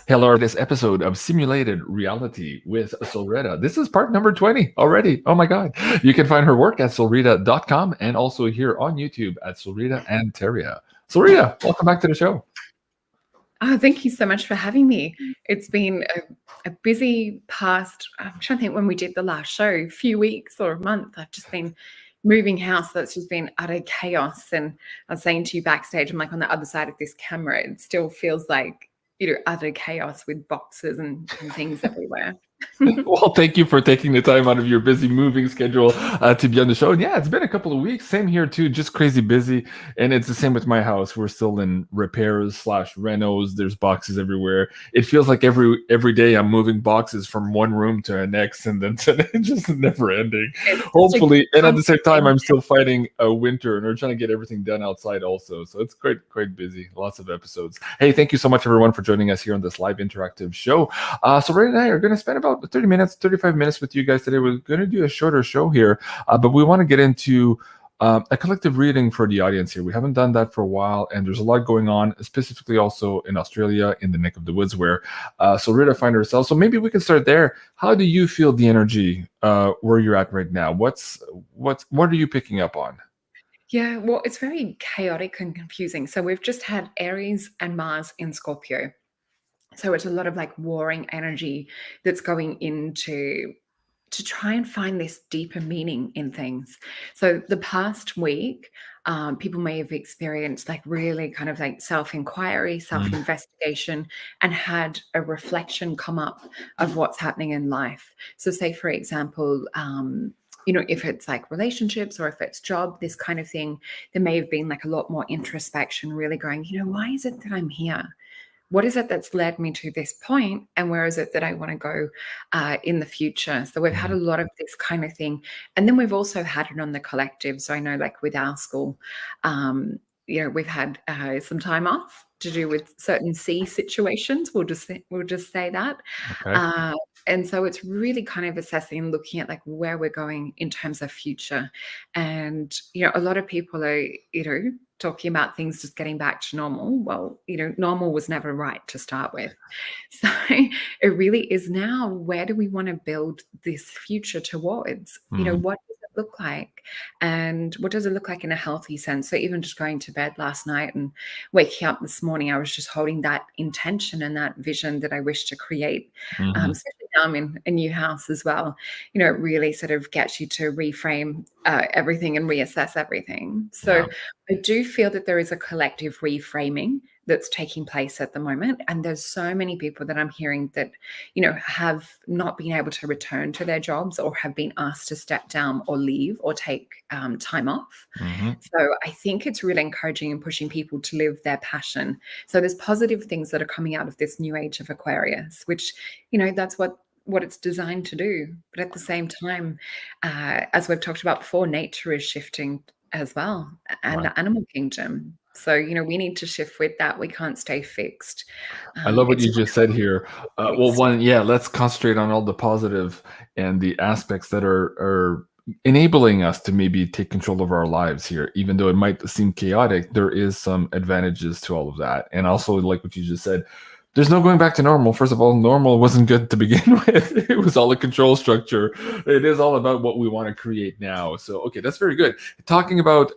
Hello, this episode of Simulated Reality with SOLRETA. This is part number 20 already. Oh my God. You can find her work at solreta.com and also here on YouTube at Solreta and Teria. Solreta, welcome back to the show. Oh, thank you so much for having me. It's been a busy past, I'm trying to think when we did the last show, a few weeks or a month. I've just been moving house. That's just been utter chaos. And I was saying to you backstage, I'm like on the other side of this camera, it still feels like, utter chaos with boxes and things everywhere. Well, thank you for taking the time out of your busy moving schedule to be on the show. And yeah, it's been a couple of weeks. Same here too, just crazy busy. And it's the same with my house. We're still in repairs / renos. There's boxes everywhere. It feels like every day I'm moving boxes from one room to the next, and then it's just never ending. Hopefully, and at the same time, I'm still fighting a winter, and we're trying to get everything done outside also. So it's quite busy. Lots of episodes. Hey, thank you so much everyone for joining us here on this live interactive show. So Ray and I are going to spend about 30 minutes, 35 minutes with you guys today. We're going to do a shorter show here, but we want to get into a collective reading for the audience here. We haven't done that for a while, and there's a lot going on, specifically also in Australia, in the neck of the woods, where Solreta finds herself. So maybe we can start there. How do you feel the energy where you're at right now? What are you picking up on? Yeah, well, it's very chaotic and confusing. So we've just had Aries and Mars in Scorpio. So it's a lot of like warring energy that's going into to try and find this deeper meaning in things. So the past week, people may have experienced like really kind of like self-inquiry, self-investigation, and had a reflection come up of what's happening in life. So say, for example, if it's like relationships or if it's job, this kind of thing, there may have been like a lot more introspection, really going, why is it that I'm here? What is it that's led me to this point, and where is it that I want to go in the future? So we've had a lot of this kind of thing. And then we've also had it on the collective. So I know like with our school, we've had some time off to do with certain sea situations. We'll just say that. Okay. And so it's really kind of assessing and looking at like where we're going in terms of future. And, a lot of people are, talking about things just getting back to normal. Well, normal was never right to start with. So it really is now, where do we want to build this future towards? What does it look like? And what does it look like in a healthy sense? So even just going to bed last night and waking up this morning, I was just holding that intention and that vision that I wish to create. Especially now I'm in a new house as well. It really sort of gets you to reframe everything and reassess everything. So I do feel that there is a collective reframing that's taking place at the moment. And there's so many people that I'm hearing that, have not been able to return to their jobs or have been asked to step down or leave or take time off. So I think it's really encouraging and pushing people to live their passion. So there's positive things that are coming out of this new age of Aquarius, which, that's what it's designed to do. But at the same time, as we've talked about before, nature is shifting as well, and the animal kingdom. So, we need to shift with that. We can't stay fixed. I love what you just said here. Let's concentrate on all the positive and the aspects that are enabling us to maybe take control of our lives here. Even though it might seem chaotic, there is some advantages to all of that. And also, like what you just said, there's no going back to normal. First of all, normal wasn't good to begin with. It was all a control structure. It is all about what we want to create now. So, okay, that's very good. Talking about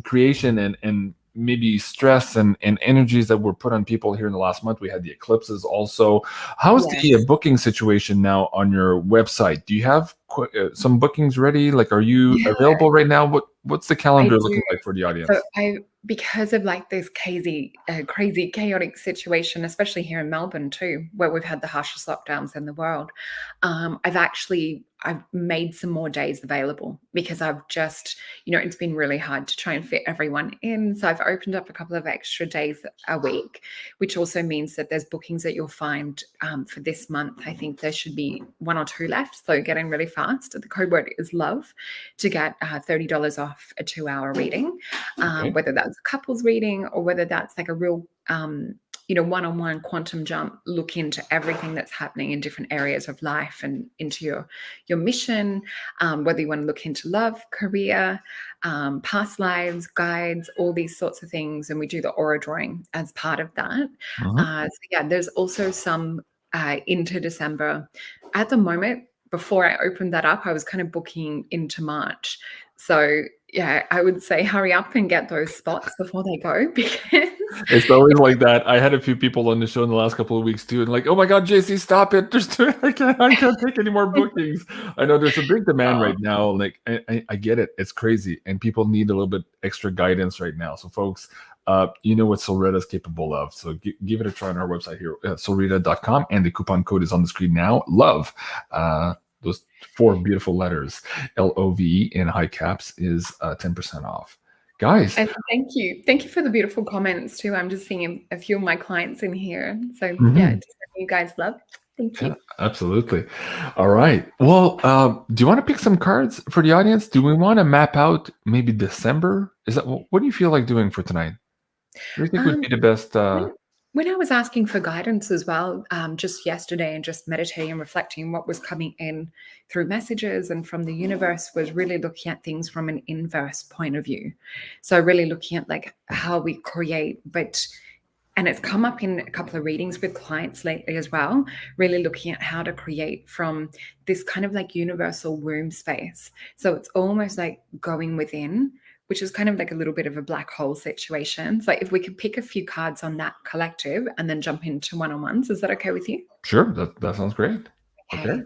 creation and maybe stress and energies that were put on people here in the last month. We had the eclipses also. How's the booking situation now on your website? Do you have some bookings ready? Like, are you available right now? What's the calendar looking like for the audience? So because of like this crazy chaotic situation, especially here in Melbourne too, where we've had the harshest lockdowns in the world, I've made some more days available because I've just, it's been really hard to try and fit everyone in. So I've opened up a couple of extra days a week, which also means that there's bookings that you'll find for this month. I think there should be 1 or 2 left. So getting really fast. The code word is love to get $30 off a 2-hour reading, whether that's a couple's reading or whether that's like a real one-on-one quantum jump, look into everything that's happening in different areas of life and into your mission, whether you want to look into love, career, past lives, guides, all these sorts of things. And we do the aura drawing as part of that. So yeah, there's also some into December. At the moment, before I opened that up, I was kind of booking into March. So yeah, I would say hurry up and get those spots before they go, because it's always like that. I had a few people on the show in the last couple of weeks too, and like, oh my God, JC, stop it! I can't take any more bookings. I know there's a big demand right now. Like, I get it. It's crazy, and people need a little bit extra guidance right now. So, folks, you know what SOLRETA is capable of. So give it a try on our website here, solreta.com, and the coupon code is on the screen now. Love. Those 4 beautiful letters, LOVE in high caps, is 10% off. Guys. And thank you for the beautiful comments too. I'm just seeing a few of my clients in here. So yeah, just you guys love. Thank you. Yeah, absolutely. All right. Well, do you want to pick some cards for the audience? Do we want to map out maybe December? Is that what do you feel like doing for tonight? What do you think would be the best? When I was asking for guidance as well, just yesterday, and just meditating and reflecting what was coming in through messages and from the universe, was really looking at things from an inverse point of view. So really looking at like how we create, and it's come up in a couple of readings with clients lately as well, really looking at how to create from this kind of like universal womb space. So it's almost like going within, which is kind of like a little bit of a black hole situation. So if we could pick a few cards on that collective and then jump into one-on-ones, is that okay with you? Sure, that sounds great. Okay.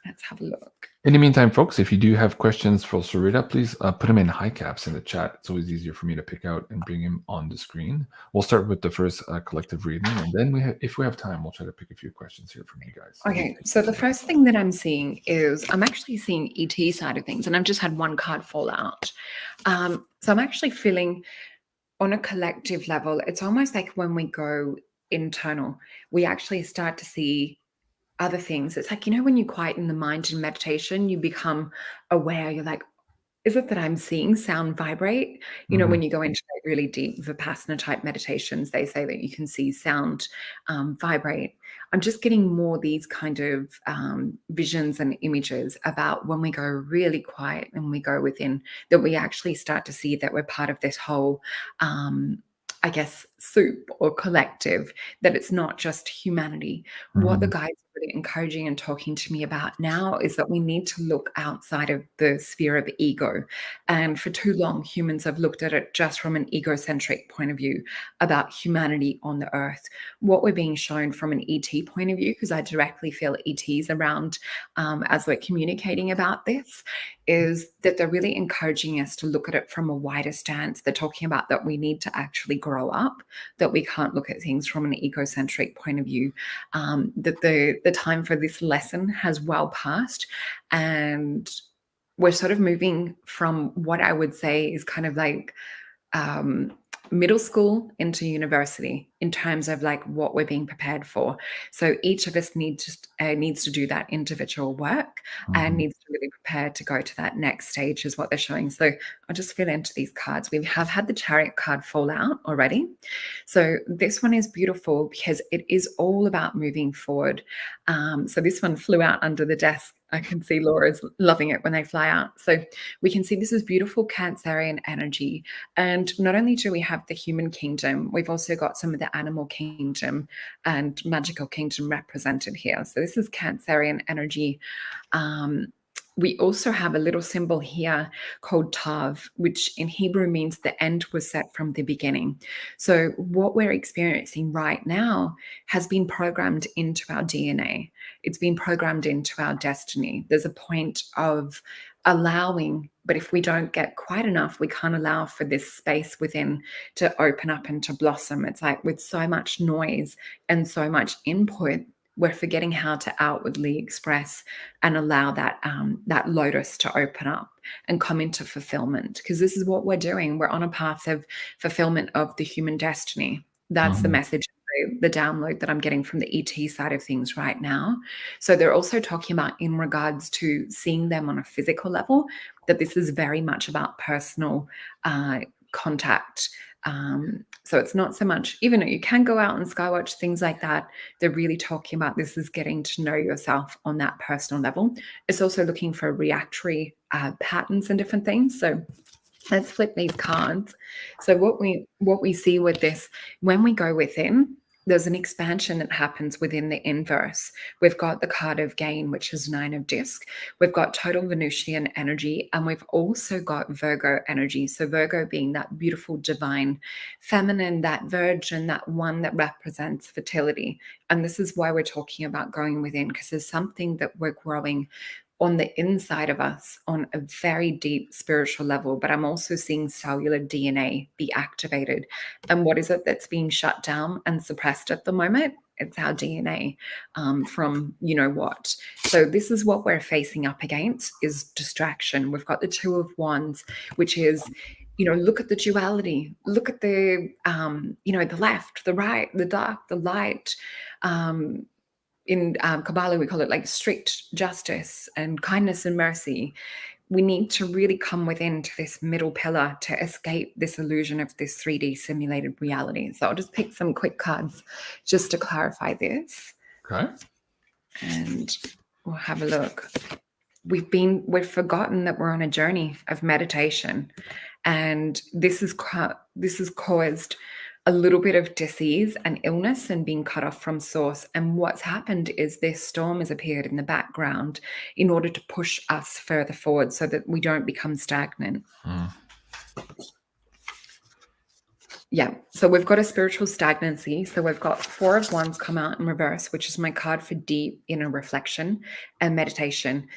Let's have a look. In the meantime, folks, if you do have questions for SOLRETA, please put them in high caps in the chat. It's always easier for me to pick out and bring him on the screen. We'll start with the first collective reading, and then if we have time, we'll try to pick a few questions here from you guys. Okay, so the first thing that I'm seeing is I'm actually seeing ET side of things, and I've just had one card fall out. So I'm actually feeling on a collective level, it's almost like when we go internal, we actually start to see other things. It's like, when you quieten the mind in meditation, you become aware. You're like, is it that I'm seeing sound vibrate? When you go into like really deep Vipassana type meditations, they say that you can see sound vibrate. I'm just getting more these kind of visions and images about when we go really quiet and we go within, that we actually start to see that we're part of this whole I guess, soup or collective, that it's not just humanity. What the guides are really encouraging and talking to me about now is that we need to look outside of the sphere of ego. And for too long, humans have looked at it just from an egocentric point of view about humanity on the earth. What we're being shown from an ET point of view, because I directly feel ETs around as we're communicating about this, is that they're really encouraging us to look at it from a wider stance. They're talking about that we need to actually grow up, that we can't look at things from an egocentric point of view, that the time for this lesson has well passed, and we're sort of moving from what I would say is kind of like middle school into university in terms of like what we're being prepared for. So each of us needs to do that individual work and needs to really prepare to go to that next stage, is what they're showing. So I'll just fill into these cards. We have had the Chariot card fall out already. So this one is beautiful because it is all about moving forward. So this one flew out under the desk. I can see Laura's loving it when they fly out. So we can see this is beautiful Cancerian energy. And not only do we have the human kingdom, we've also got some of the animal kingdom and magical kingdom represented here. So this is Cancerian energy. We also have a little symbol here called Tav, which in Hebrew means the end was set from the beginning. So what we're experiencing right now has been programmed into our DNA. It's been programmed into our destiny. There's a point of allowing, but if we don't get quite enough, we can't allow for this space within to open up and to blossom. It's like with so much noise and so much input, we're forgetting how to outwardly express and allow that lotus to open up and come into fulfillment, because this is what we're doing. We're on a path of fulfillment of the human destiny. That's the message, the download that I'm getting from the ET side of things right now. So they're also talking about, in regards to seeing them on a physical level, that this is very much about personal contact, So it's not so much, even though you can go out and skywatch, things like that, they're really talking about this is getting to know yourself on that personal level. It's also looking for reactory patterns and different things. So let's flip these cards. So what we see with this, when we go within, there's an expansion that happens within the inverse. We've got the card of gain, which is 9 of disc. We've got total Venusian energy, and we've also got Virgo energy. So Virgo being that beautiful, divine, feminine, that virgin, that one that represents fertility. And this is why we're talking about going within, because there's something that we're growing on the inside of us on a very deep spiritual level, but I'm also seeing cellular DNA be activated. And what is it that's being shut down and suppressed at the moment? It's our DNA from you know what. So this is what we're facing up against, is distraction. We've got the 2 of Wands, which is, you know, look at the duality, look at the, you know, the left, the right, the dark, the light. In Kabbalah, we call it like strict justice and kindness and mercy. We need to really come within to this middle pillar to escape this illusion of this 3D simulated reality. So I'll just pick some quick cards just to clarify this. Okay. And we'll have a look. We've forgotten that we're on a journey of meditation, and this has caused a little bit of disease and illness and being cut off from source. And what's happened is this storm has appeared in the background in order to push us further forward so that we don't become stagnant. Yeah, so we've got a spiritual stagnancy. So we've got 4 of Wands come out in reverse, which is my card for deep inner reflection and meditation.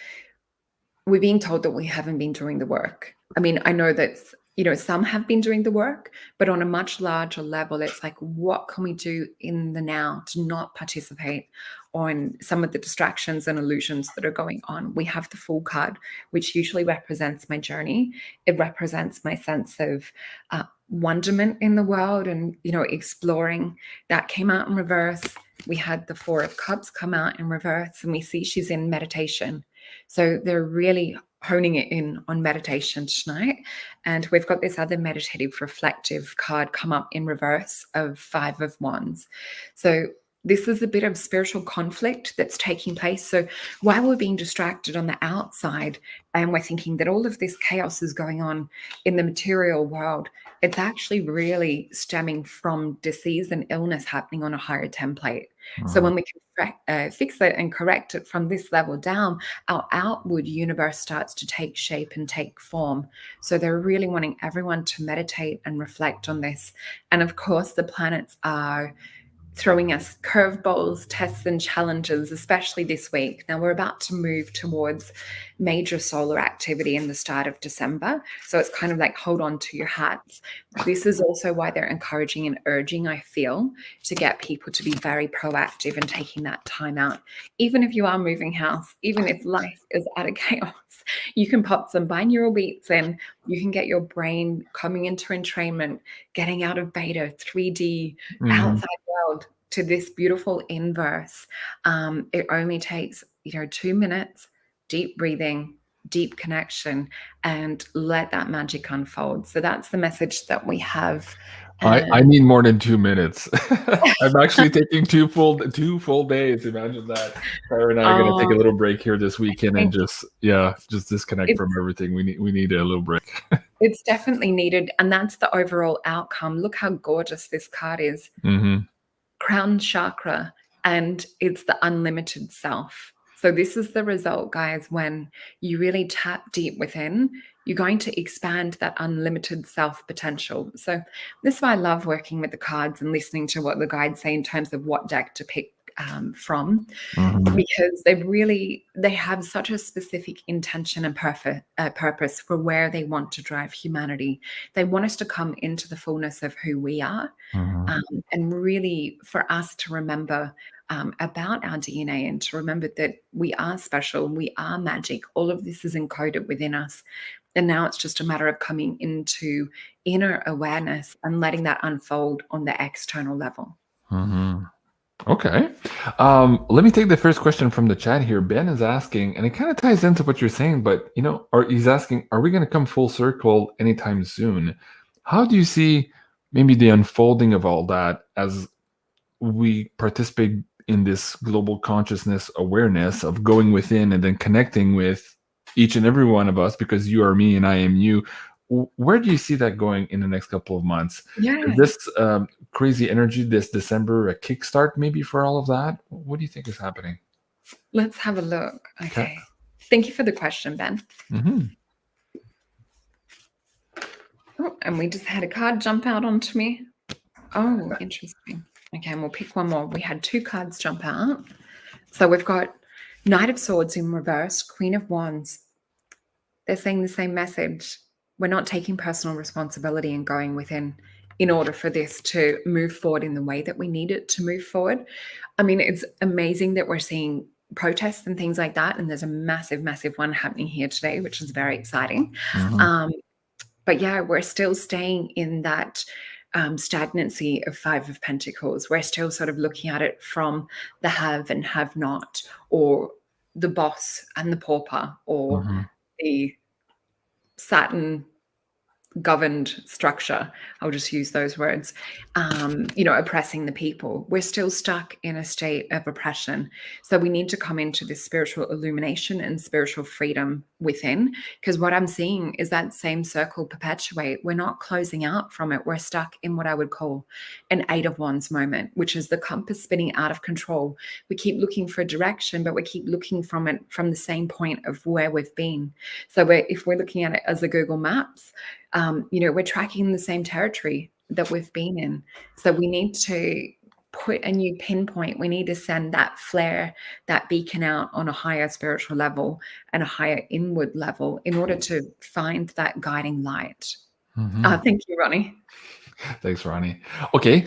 We're being told that we haven't been doing the work. I mean, I know that, you know, some have been doing the work, but on a much larger level, it's like, what can we do in the now to not participate on some of the distractions and illusions that are going on? We have the Fool card, which usually represents my journey. It represents my sense of wonderment in the world and, you know, exploring. That came out in reverse. We had the 4 of Cups come out in reverse, and we see she's in meditation. So they're really honing it in on meditation tonight. And we've got this other meditative reflective card come up in reverse of 5 of Wands. So this is a bit of spiritual conflict that's taking place. So while we're being distracted on the outside and we're thinking that all of this chaos is going on in the material world, it's actually really stemming from disease and illness happening on a higher template. So when we can fix it and correct it from this level down, our outward universe starts to take shape and take form. So they're really wanting everyone to meditate and reflect on this. And of course, the planets are throwing us curveballs, tests, and challenges, especially this week. Now we're about to move towards major solar activity in the start of December. So it's kind of like, hold on to your hats. This is also why they're encouraging and urging, I feel, to get people to be very proactive and taking that time out. Even if you are moving house, even if life is out of chaos, you can pop some binaural beats in. You can get your brain coming into entrainment, getting out of beta, 3D, outside world to this beautiful inverse. It only takes, 2 minutes, deep breathing, deep connection, and let that magic unfold. So that's the message that we have. I need more than 2 minutes. I'm actually taking two full days. Imagine that. Sarah and I are going to take a little break here this weekend and just disconnect from everything. We need a little break. It's definitely needed, and that's the overall outcome. Look how gorgeous this card is. Crown chakra, and it's the unlimited self. So this is the result, guys, when you really tap deep within, you're going to expand that unlimited self potential. So this is why I love working with the cards and listening to what the guides say in terms of what deck to pick from, because they have such a specific intention and purpose for where they want to drive humanity. They want us to come into the fullness of who we are, and really for us to remember about our DNA and to remember that we are special, we are magic. All of this is encoded within us. And now it's just a matter of coming into inner awareness and letting that unfold on the external level. Okay. Let me take the first question from the chat here. Ben is asking, and it kind of ties into what you're saying, but he's asking, are we going to come full circle anytime soon? How do you see maybe the unfolding of all that as we participate in this global consciousness awareness of going within and then connecting with each and every one of us, because you are me and I am you. Where do you see that going in the next couple of months? Yeah. Is this crazy energy this December a kickstart maybe for all of that? What do you think is happening? Let's have a look. Okay. Thank you for the question, Ben. Mm-hmm. Oh, and we just had a card jump out onto me. Oh, interesting. Okay, and we'll pick one more. We had 2 cards jump out. So we've got Knight of Swords in reverse, Queen of Wands. They're saying the same message. We're not taking personal responsibility and going within in order for this to move forward in the way that we need it to move forward. I mean, it's amazing that we're seeing protests and things like that. And there's a massive, massive one happening here today, which is very exciting. Mm-hmm. But yeah, we're still staying in that stagnancy of 5 of Pentacles. We're still sort of looking at it from the have and have not, or the boss and the pauper, or Mm-hmm. the Saturn governed structure. I'll just use those words, oppressing the people. We're still stuck in a state of oppression. So we need to come into this spiritual illumination and spiritual freedom within, because what I'm seeing is that same circle perpetuate. We're not closing out from it. We're stuck in what I would call an 8 of Wands moment, which is the compass spinning out of control. We keep looking for direction, but we keep looking from it from the same point of where we've been. So if we're looking at it as a Google Maps, we're tracking the same territory that we've been in. So we need to put a new pinpoint. We need to send that flare, that beacon out on a higher spiritual level and a higher inward level in order to find that guiding light. Mm-hmm. Thank you, Ronnie. Thanks, Ronnie. Okay,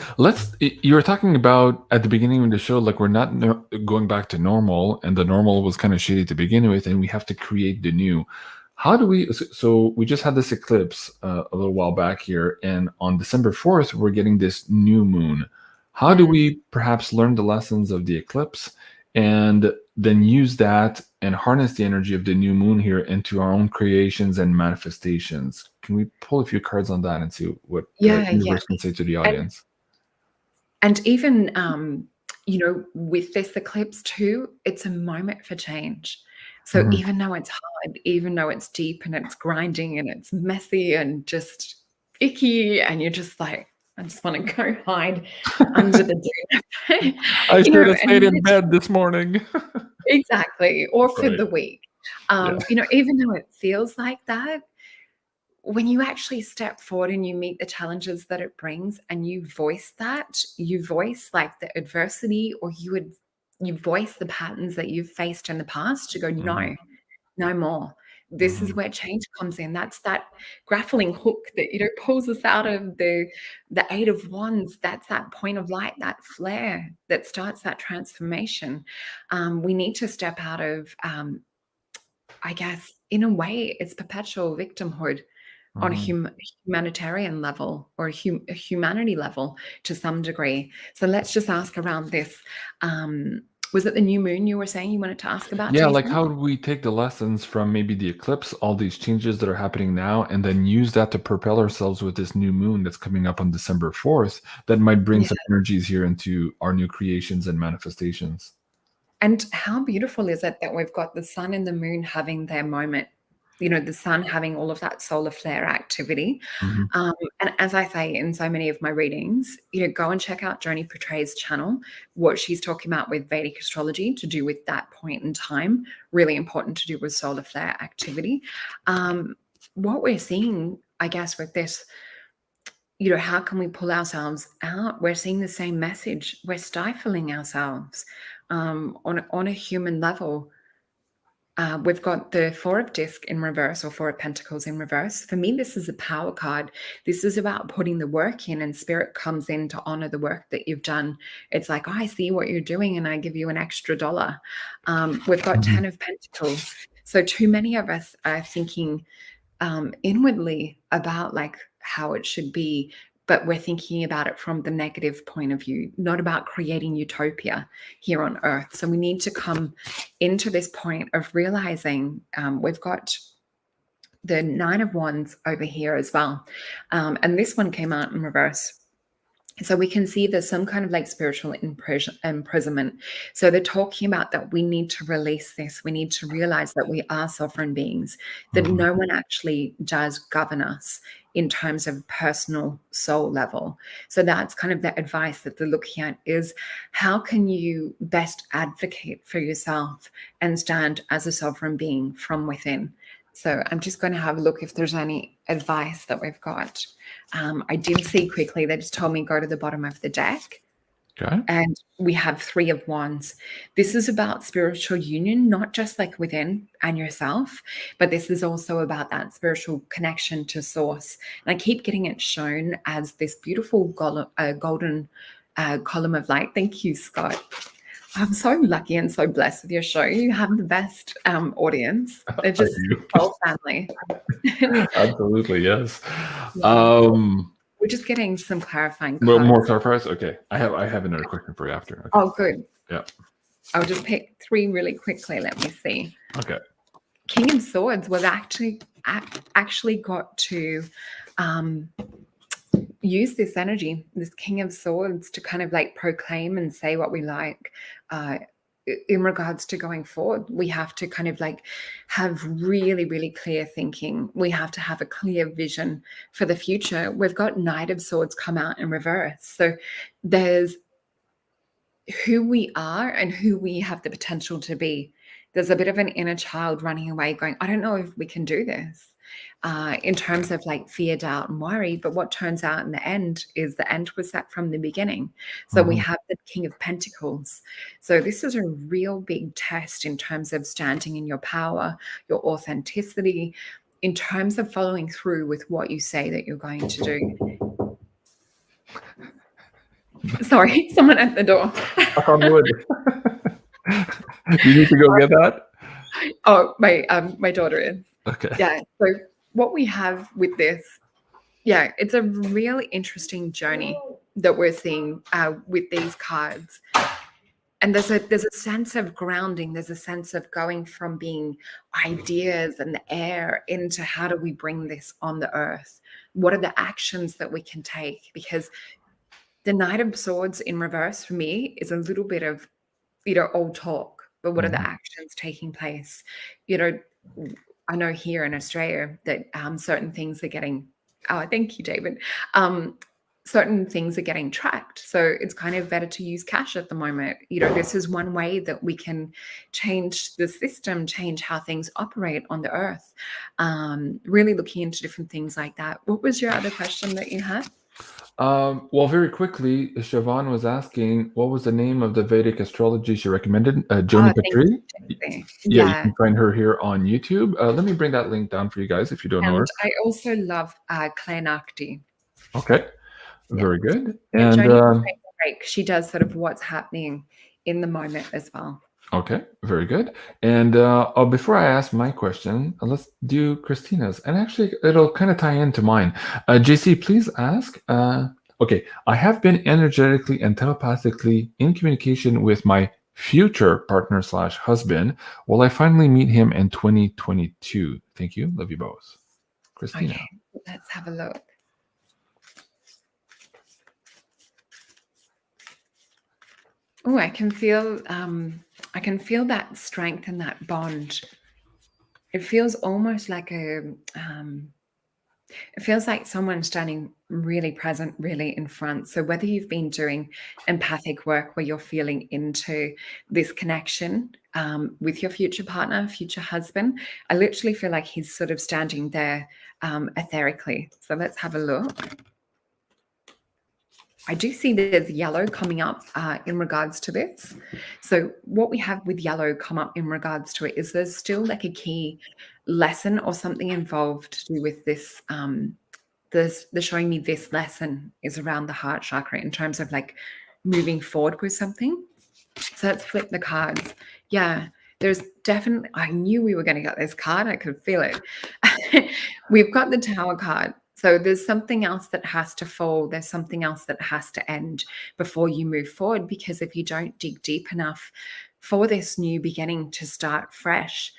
you were talking about at the beginning of the show, like we're not going back to normal, and the normal was kind of shitty to begin with, and we have to create the new. How do we, so we just had this eclipse a little while back here, and on December 4th, we're getting this new moon. How do we perhaps learn the lessons of the eclipse and then use that and harness the energy of the new moon here into our own creations and manifestations? Can we pull a few cards on that and see what the universe can say to the audience? And even, with this eclipse too, it's a moment for change. So even though it's hard, even though it's deep and it's grinding and it's messy and just icky, and you're just like, I just want to go hide under the dune. I should have stayed in bed this morning. Exactly. Or for Right. the week. Even though it feels like that, when you actually step forward and you meet the challenges that it brings and you voice that, you voice like the adversity, or you voice the patterns that you've faced in the past to go, no more. This is where change comes in. That's that grappling hook that, pulls us out of the 8 of Wands. That's that point of light, that flare that starts that transformation. We need to step out of, I guess, in a way, it's perpetual victimhood on a humanitarian level, or a humanity level to some degree. So let's just ask around this. Was it the new moon you were saying you wanted to ask about? Yeah, Jason? like how do we take the lessons from maybe the eclipse, all these changes that are happening now, and then use that to propel ourselves with this new moon that's coming up on December 4th that might bring some energies here into our new creations and manifestations? And how beautiful is it that we've got the sun and the moon having their moment, the sun having all of that solar flare activity. And as I say in so many of my readings, go and check out Joni Portray's channel, what she's talking about with Vedic astrology to do with that point in time, really important to do with solar flare activity. What we're seeing, I guess, with this, how can we pull ourselves out? We're seeing the same message. We're stifling ourselves on a human level. We've got the 4 of Disc in reverse, or 4 of Pentacles in reverse. For me, this is a power card. This is about putting the work in, and spirit comes in to honor the work that you've done. It's like, I see what you're doing and I give you an extra $1. We've got 10 of Pentacles. So too many of us are thinking inwardly about like how it should be, but we're thinking about it from the negative point of view, not about creating utopia here on earth. So we need to come into this point of realizing we've got the Nine of Wands over here as well. And this one came out in reverse. So we can see there's some kind of like spiritual imprisonment. So they're talking about that we need to release this. We need to realize that we are sovereign beings, that no one actually does govern us in terms of personal soul level. So that's kind of the advice that they're looking at is how can you best advocate for yourself and stand as a sovereign being from within? So I'm just going to have a look if there's any advice that we've got. I did see quickly, they just told me go to the bottom of the deck. Okay. And we have Three of Wands. This is about spiritual union, not just like within and yourself, but this is also about that spiritual connection to source. And I keep getting it shown as this beautiful golden column of light. Thank you, Scott. I'm so lucky and so blessed with your show. You have the best audience. They're just whole family. Absolutely, yes. Yeah. We're just getting some clarifying cards. More clarifiers? Okay. I have another question for you after. Okay. Oh, good. Yeah. I'll just pick three really quickly. Let me see. Okay. King of Swords was actually got to use this energy, this King of Swords, to kind of like proclaim and say what we like in regards to going forward. We have to kind of like have really, really clear thinking. We have to have a clear vision for the future. We've got Knight of Swords come out in reverse. So there's who we are and who we have the potential to be. There's a bit of an inner child running away going, I don't know if we can do this. In terms of like fear, doubt, and worry. But what turns out in the end is the end was set from the beginning. So we have the King of Pentacles. So this is a real big test in terms of standing in your power, your authenticity, in terms of following through with what you say that you're going to do. Sorry, someone at the door. You need to go get that? Oh, my daughter is. Okay. Yeah. So what we have with this, yeah, it's a really interesting journey that we're seeing with these cards. And there's a sense of grounding. There's a sense of going from being ideas and the air into how do we bring this on the earth? What are the actions that we can take? Because the Knight of Swords in reverse for me is a little bit of, old talk, but what are the actions taking place? I know here in Australia that certain things are getting, thank you, David. Certain things are getting tracked. So it's kind of better to use cash at the moment. This is one way that we can change the system, change how things operate on the earth. Really looking into different things like that. What was your other question that you had? Well, very quickly, Siobhan was asking, what was the name of the Vedic astrology she recommended? Joni Patri? Yeah, you can find her here on YouTube. Let me bring that link down for you guys if you don't know her. I also love Claire Nakti. Okay, very good. And Joni, she does sort of what's happening in the moment as well. Okay, very good. And before I ask my question, let's do Christina's. And actually, it'll kind of tie into mine. JC, please ask. Okay, I have been energetically and telepathically in communication with my future partner / husband. Will I finally meet him in 2022? Thank you. Love you both. Christina. Okay, let's have a look. Oh, I can feel that strength and that bond. It feels almost like it feels like someone standing really present, really in front. So whether you've been doing empathic work where you're feeling into this connection with your future partner, future husband, I literally feel like he's sort of standing there etherically. So let's have a look. I do see there's yellow coming up in regards to this. So what we have with yellow come up in regards to it is there's still like a key lesson or something involved to do with this. They're showing me this lesson is around the heart chakra in terms of like moving forward with something. So let's flip the cards. Yeah, there's definitely, I knew we were going to get this card. I could feel it. We've got the Tower card. So there's something else that has to fall. There's something else that has to end before you move forward, because if you don't dig deep enough for this new beginning to start fresh,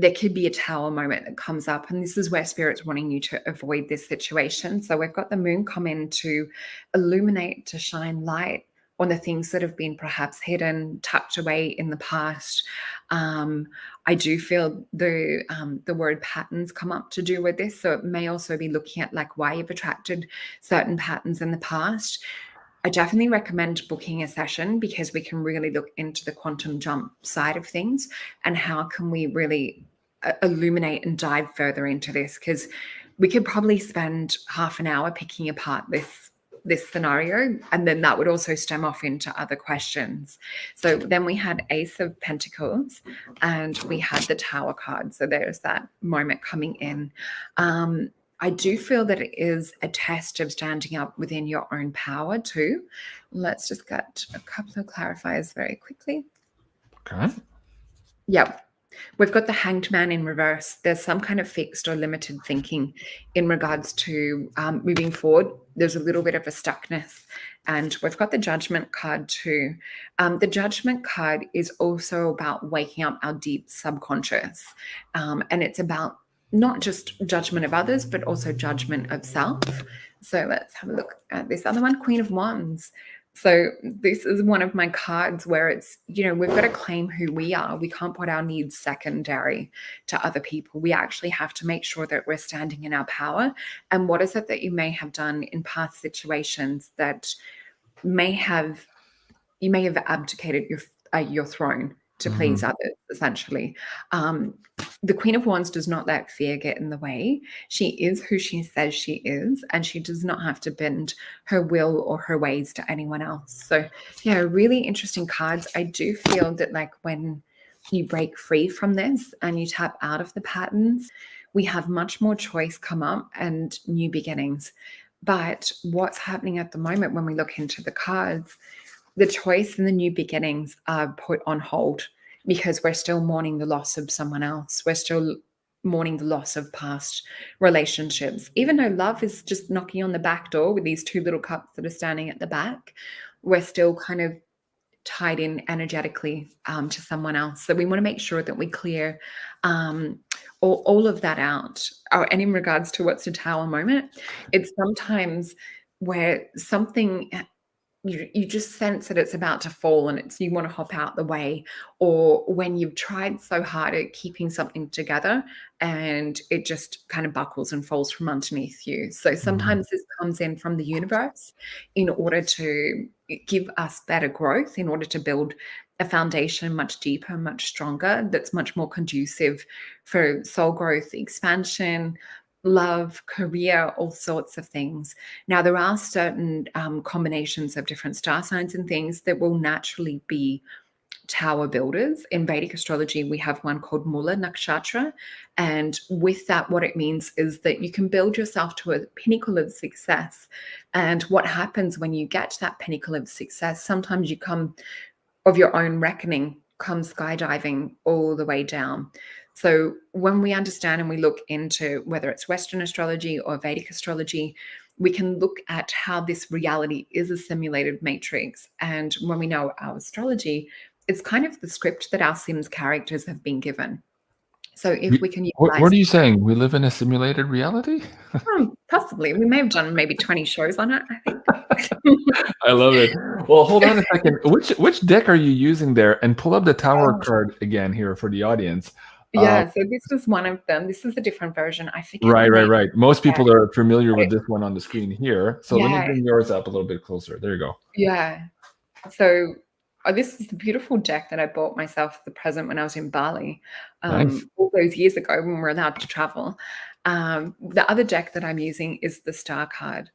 there could be a tower moment that comes up, and this is where spirit's wanting you to avoid this situation. So we've got the moon come in to illuminate, to shine light on the things that have been perhaps hidden, tucked away in the past. I do feel the word patterns come up to do with this. So it may also be looking at like why you've attracted certain patterns in the past. I definitely recommend booking a session, because we can really look into the quantum jump side of things and how can we really illuminate and dive further into this, because we could probably spend half an hour picking apart this scenario, and then that would also stem off into other questions. So then we had Ace of Pentacles and we had the Tower card. So there's that moment coming in. I do feel that it is a test of standing up within your own power too. Let's just get a couple of clarifiers very quickly. Okay. Yep. We've got the Hanged Man in reverse. There's some kind of fixed or limited thinking in regards to moving forward. There's a little bit of a stuckness. And we've got the Judgment card too. The Judgment card is also about waking up our deep subconscious. And it's about not just judgment of others, but also judgment of self. So let's have a look at this other one, Queen of Wands. So this is one of my cards where it's, we've got to claim who we are. We can't put our needs secondary to other people. We actually have to make sure that we're standing in our power. And what is it that you may have done in past situations that you may have abdicated your throne to please others, essentially. The Queen of Wands does not let fear get in the way. She is who she says she is, and she does not have to bend her will or her ways to anyone else. So, yeah, really interesting cards. I do feel that, like, when you break free from this and you tap out of the patterns, we have much more choice come up and new beginnings. But what's happening at the moment when we look into the cards, the choice and the new beginnings are put on hold because we're still mourning the loss of someone else. We're still mourning the loss of past relationships. Even though love is just knocking on the back door with these two little cups that are standing at the back, we're still kind of tied in energetically to someone else. So we want to make sure that we clear all of that out. And in regards to what's a tower moment, it's sometimes where something... You just sense that it's about to fall and you want to hop out the way, or when you've tried so hard at keeping something together and it just kind of buckles and falls from underneath you. So sometimes this comes in from the universe in order to give us better growth, in order to build a foundation much deeper, much stronger, that's much more conducive for soul growth, expansion, love, career, all sorts of things. Now, there are certain combinations of different star signs and things that will naturally be tower builders. In Vedic astrology, we have one called Mula Nakshatra. And with that, what it means is that you can build yourself to a pinnacle of success. And what happens when you get to that pinnacle of success, sometimes you come of your own reckoning, come skydiving all the way down. So when we understand and we look into whether it's Western astrology or Vedic astrology, we can look at how this reality is a simulated matrix. And when we know our astrology, it's kind of the script that our Sims characters have been given. So if we can utilize... What are you saying? We live in a simulated reality? Possibly. We may have done maybe 20 shows on it, I think. I love it. Well, hold on a second. Which deck are you using there? And pull up the Tower card again here for the audience. Yeah, so this is one of them. This is a different version. I forget. Right. Most people are familiar with this one on the screen here. So let me bring yours up a little bit closer. There you go. Yeah. So this is the beautiful deck that I bought myself as a present when I was in Bali, Nice. all those years ago when we were allowed to travel. The other deck that I'm using is the Star card.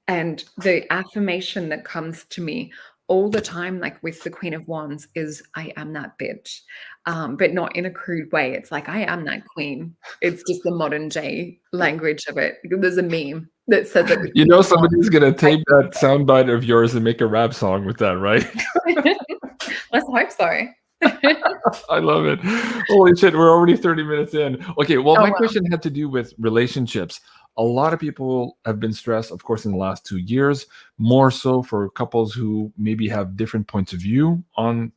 And the affirmation that comes to me all the time, like with the Queen of Wands, is I am that bitch, but not in a crude way. It's like, I am that queen. It's just the modern day language of it. There's a meme that says it. Somebody's going to take that soundbite of yours and make a rap song with that, right? Let's hope so. I love it. Holy shit, we're already 30 minutes in. Okay, well, my question had to do with relationships. A lot of people have been stressed, of course, in the last 2 years, more so for couples who maybe have different points of view on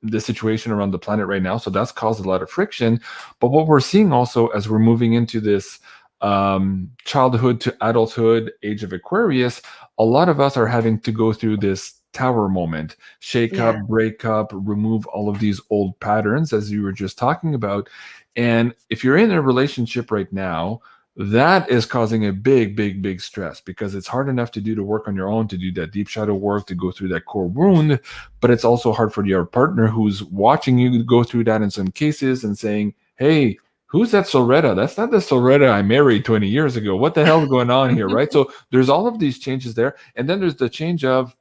the situation around the planet right now. So that's caused a lot of friction. But what we're seeing also as we're moving into this childhood to adulthood, age of Aquarius, a lot of us are having to go through this tower moment, shake up, Yeah. break up, remove all of these old patterns, as you were just talking about. And if you're in a relationship right now, that is causing a big stress, because it's hard enough to do the work on your own, to do that deep shadow work, to go through that core wound, but it's also hard for your partner who's watching you go through that in some cases and saying, hey, who's that SOLRETA? That's not the SOLRETA I married 20 years ago. What the hell is going on here, right? So there's all of these changes there. And then there's the change of,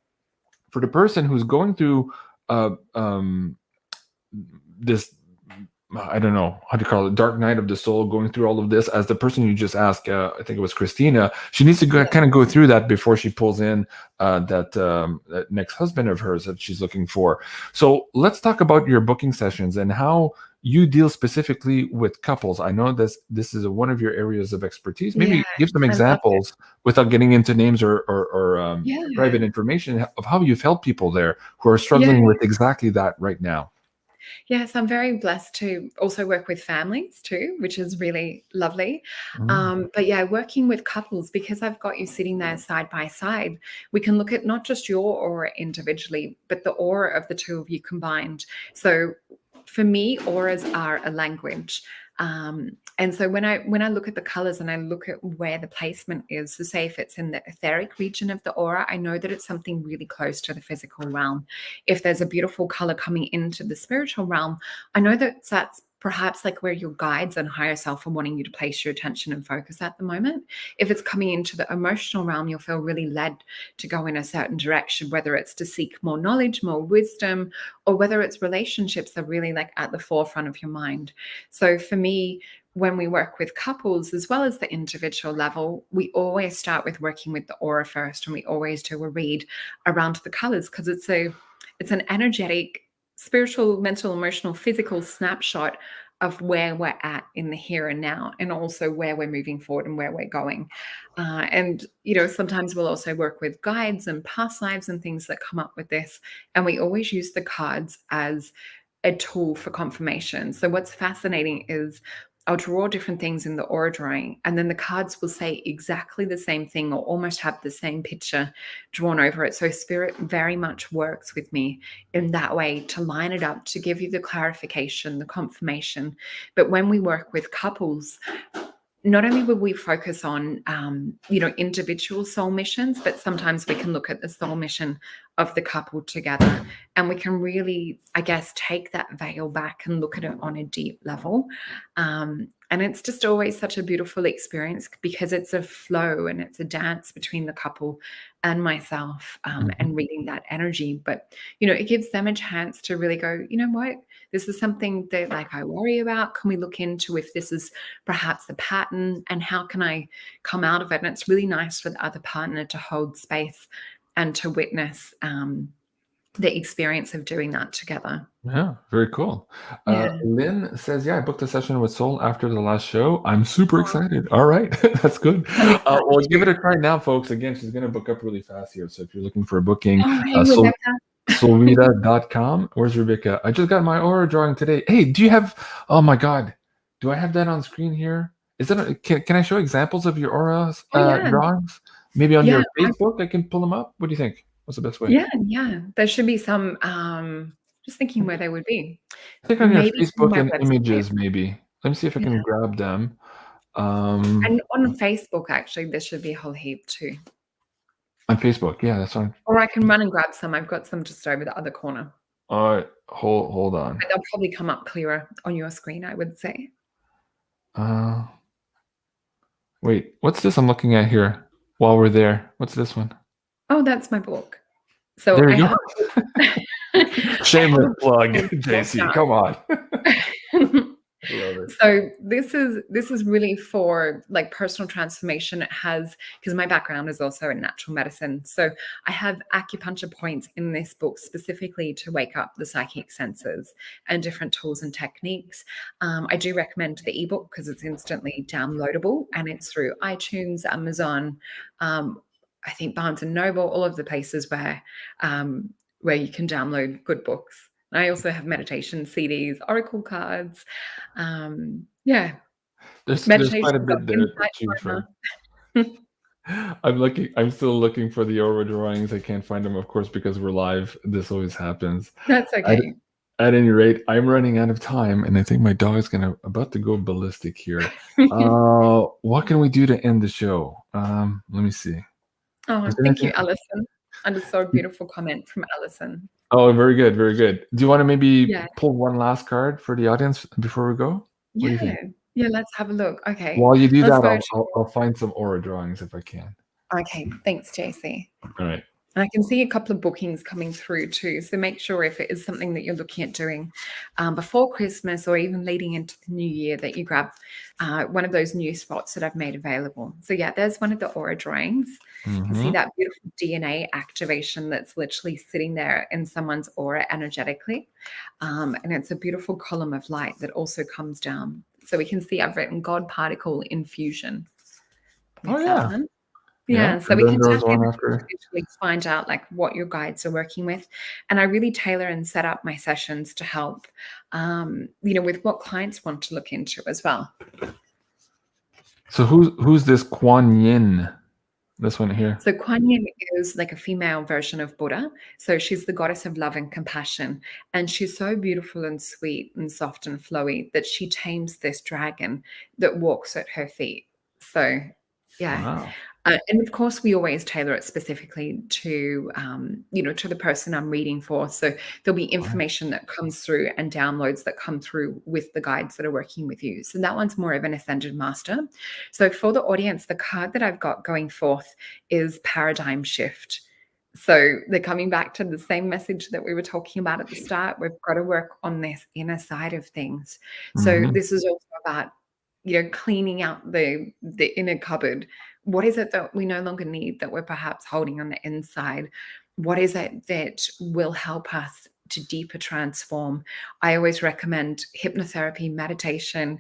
for the person who's going through this, I don't know how to call it, dark night of the soul, going through all of this, as the person you just asked, I think it was Christina, she needs to kind of go through that before she pulls in that next husband of hers that she's looking for. So let's talk about your booking sessions and how you deal specifically with couples. I know this is one of your areas of expertise. Maybe give some examples without getting into names or private information of how you've helped people there who are struggling with exactly that right now. Yes, I'm very blessed to also work with families too, which is really lovely. But yeah, working with couples, because I've got you sitting there side by side, we can look at not just your aura individually, but the aura of the two of you combined. So for me, auras are a language. And so when I look at the colors and I look at where the placement is, so say if it's in the etheric region of the aura, I know that it's something really close to the physical realm. If there's a beautiful color coming into the spiritual realm, I know that that's perhaps like where your guides and higher self are wanting you to place your attention and focus at the moment. If it's coming into the emotional realm, you'll feel really led to go in a certain direction, whether it's to seek more knowledge, more wisdom, or whether it's relationships that are really like at the forefront of your mind. So for me, when we work with couples as well as the individual level, we always start with working with the aura first, and we always do a read around the colors, because it's an energetic, spiritual, mental, emotional, physical snapshot of where we're at in the here and now, and also where we're moving forward and where we're going. And sometimes we'll also work with guides and past lives and things that come up with this, and we always use the cards as a tool for confirmation. So what's fascinating is I'll draw different things in the aura drawing, and then the cards will say exactly the same thing or almost have the same picture drawn over it. So spirit very much works with me in that way to line it up, to give you the clarification, the confirmation. But when we work with couples, not only will we focus on, individual soul missions, but sometimes we can look at the soul mission of the couple together, and we can really, I guess, take that veil back and look at it on a deep level. And it's just always such a beautiful experience, because it's a flow and it's a dance between the couple and myself, and reading that energy. But, it gives them a chance to really go, you know what, this is something that I worry about. Can we look into if this is perhaps a pattern, and how can I come out of it? And it's really nice for the other partner to hold space and to witness the experience of doing that together. Yeah, very cool. Yeah. Lynn says, I booked a session with Soul after the last show. I'm super excited. All right, that's good. Well, give it a try now, folks. Again, she's going to book up really fast here. So if you're looking for a booking, SOLRETA.com. Where's Rebecca? I just got my aura drawing today. Hey, do you have, oh my God, do I have that on screen here? Is that, can I show examples of your aura drawings? Maybe on your Facebook, I can pull them up. What do you think? What's the best way? Yeah. There should be some, just thinking where they would be. I think on your Facebook and images, maybe. Let me see if I can grab them. And on Facebook, actually, there should be a whole heap too. On Facebook, yeah, that's fine. Or I can run and grab some. I've got some just over the other corner. All right, hold on. But they'll probably come up clearer on your screen, I would say. Wait, what's this I'm looking at here while we're there? What's this one? Oh, that's my book. So there you go. Shameless plug, JC. Come on. Love it. So this is really for personal transformation. It has, because my background is also in natural medicine, so I have acupuncture points in this book specifically to wake up the psychic senses and different tools and techniques. I do recommend the ebook because it's instantly downloadable, and it's through iTunes, Amazon, I think Barnes and Noble, all of the places where you can download good books. I also have meditation CDs, oracle cards. Yeah, There's quite a meditation's got bit there to insight choose from. timer. I'm still looking for the aura drawings. I can't find them, of course, because we're live. This always happens. That's At, okay. at any rate, I'm running out of time, and I think my dog's about to go ballistic here. What can we do to end the show? Let me see. Oh, Is there thank you, anything? Alison. I just saw a beautiful comment from Alison. Oh, very good, very good. Do you want to maybe Yeah. pull one last card for the audience before we go? What do you think? Yeah, let's have a look. Okay. While you do Let's that, go to I'll find some aura drawings if I can. Okay, thanks, JC. All right. And I can see a couple of bookings coming through too. So make sure if it is something that you're looking at doing before Christmas or even leading into the new year that you grab one of those new spots that I've made available. So yeah, there's one of the aura drawings. You can see that beautiful DNA activation that's literally sitting there in someone's aura energetically. And it's a beautiful column of light that also comes down. So we can see I've written God particle infusion. Oh, yeah. One. Yeah, So and we then can there was tap in one and after. actually find out like what your guides are working with. And I really tailor and set up my sessions to help, with what clients want to look into as well. So who's this Kuan Yin? This one here. So Kuan Yin is like a female version of Buddha. So she's the goddess of love and compassion. And she's so beautiful and sweet and soft and flowy that she tames this dragon that walks at her feet. So, yeah. Wow. And of course, we always tailor it specifically to, to the person I'm reading for. So there'll be information that comes through and downloads that come through with the guides that are working with you. So that one's more of an ascended master. So for the audience, the card that I've got going forth is paradigm shift. So they're coming back to the same message that we were talking about at the start. We've got to work on this inner side of things. So this is also about, cleaning out the inner cupboard. What is it that we no longer need that we're perhaps holding on the inside? What is it that will help us to deeper transform? I always recommend hypnotherapy, meditation,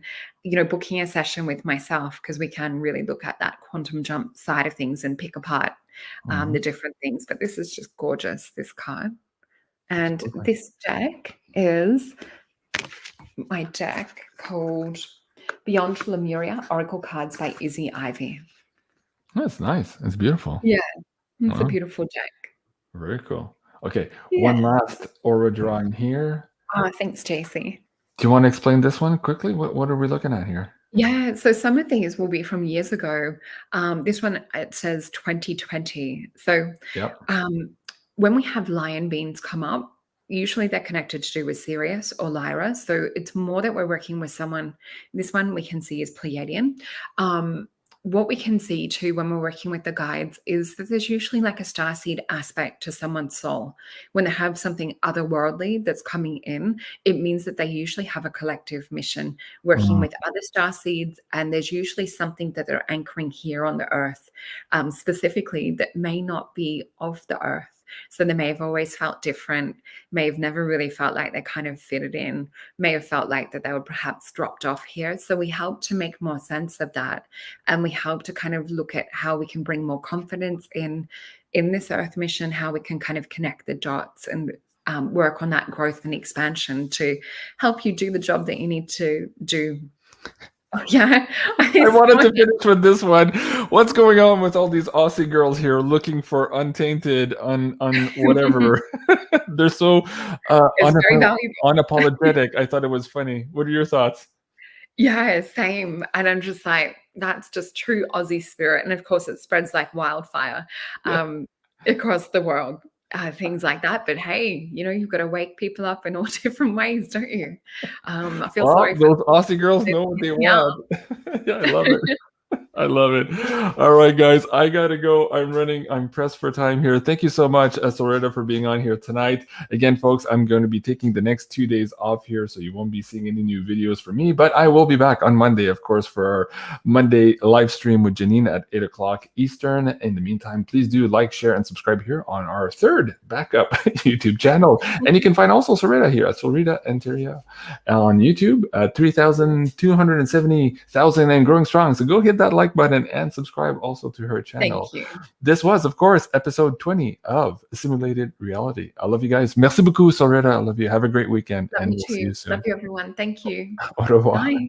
booking a session with myself, because we can really look at that quantum jump side of things and pick apart the different things. But this is just gorgeous, this card. And this deck is my deck called Beyond Lemuria, Oracle Cards by Izzy Ivy. That's nice. It's beautiful. Yeah, it's a beautiful deck. Very cool. Okay, one last aura drawing here. Thanks, JC. Do you want to explain this one quickly? What are we looking at here? Yeah, so some of these will be from years ago. This one, it says 2020. So when we have lion beings come up, usually they're connected to do with Sirius or Lyra. So it's more that we're working with someone. This one we can see is Pleiadian. What we can see too when we're working with the guides is that there's usually like a starseed aspect to someone's soul. When they have something otherworldly that's coming in, it means that they usually have a collective mission working with other starseeds, and there's usually something that they're anchoring here on the earth, specifically that may not be of the earth. So they may have always felt different, may have never really felt like they kind of fitted in, may have felt like that they were perhaps dropped off here. So we help to make more sense of that. And we help to kind of look at how we can bring more confidence in this earth mission, how we can kind of connect the dots and work on that growth and expansion to help you do the job that you need to do. Yeah, I wanted to finish with this one. What's going on with all these Aussie girls here looking for untainted, on whatever? They're so unapologetic. I thought it was funny. What are your thoughts? Yeah, same. And I'm just like, that's just true Aussie spirit. And of course, it spreads like wildfire across the world. Things like that, but hey, you've got to wake people up in all different ways, don't you? I feel sorry for those Aussie girls know what they want. Yeah, I love it. I love it. All right, guys, I gotta go. I'm pressed for time here. Thank you so much, SOLRETA, for being on here tonight. Again, folks, I'm going to be taking the next 2 days off here, so you won't be seeing any new videos from me, but I will be back on Monday, of course, for our Monday live stream with Janine at 8 o'clock Eastern. In the meantime, please do like, share, and subscribe here on our third backup YouTube channel. And you can find also SOLRETA here at SOLRETA Interior on YouTube at 3,270,000 and growing strong. So go hit that like like button and subscribe also to her channel. Thank you. This was, of course, episode 20 of Simulated Reality. I love you guys. Merci beaucoup, SOLRETA. I love you. Have a great weekend. Love And you we'll see too. you soon. Love you, everyone. Thank you. Au revoir. Bye.